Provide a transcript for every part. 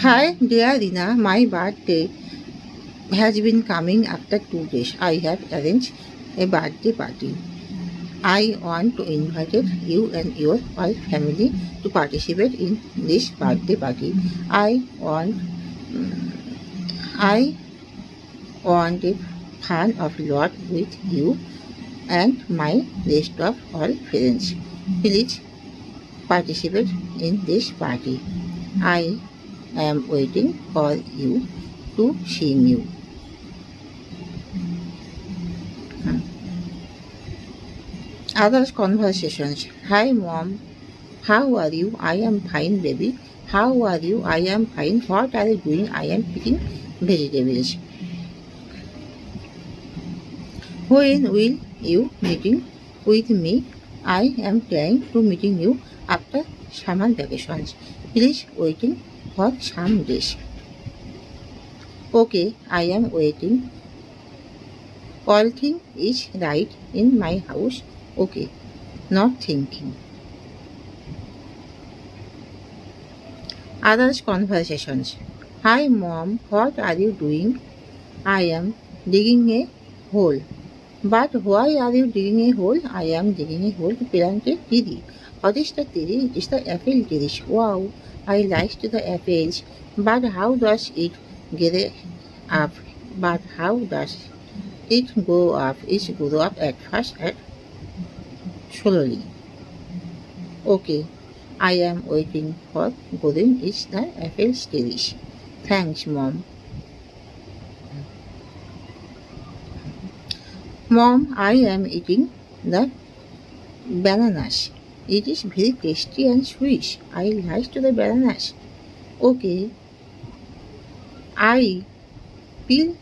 Hi, dear Rina. My birthday has been coming after 2 days. I have arranged a birthday party. I want to invite you and your whole family to participate in this birthday party. I want I want it fun of lot with you and my rest of all friends. Please participate in this party. I am waiting for you to see you. Other conversations. Hi mom, how are you? I am fine baby. How are you? I am fine. What are you doing? I am picking vegetables. When will you meeting with me? I am trying to meeting you after summer vacations. Please waiting for some days. Okay, I am waiting. All thing is right in my house. Okay, not thinking. Others conversations. Hi mom, what are you doing? I am digging a hole. But why are you digging a hole? I am digging a hole to plant a tree. What is the tree? It is the apple tree. Wow, I like the apples. But how does it get up? But how does it go up? It goes up at first and slowly. Okay, I am waiting for golden is the apple tree. Thanks, mom. Mom, I am eating the bananas. It is very tasty and sweet. I like the bananas. Okay, I peel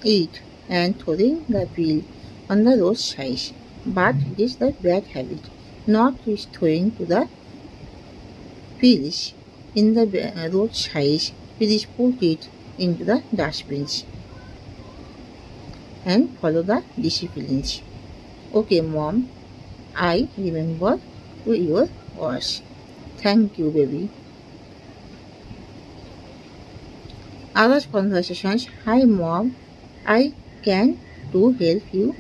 it and throwing the peel on the roadside. But it is the bad habit, not is throwing to the peels in the roadside. Please put it into the dustbins and follow the disciplines. Okay, mom, I remember to your words. Thank you, baby. Other conversations. Hi, mom. I can to help you.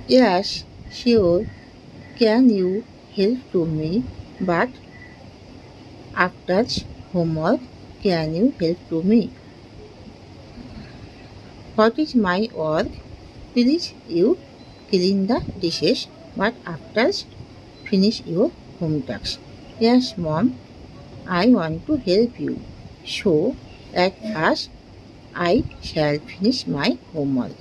Yes, sure. Can you help to me? But after homework, can you help to me? What is my work? Please you clean the dishes, but after finish your home tasks. Yes, mom. I want to help you. So at first I shall finish my homework.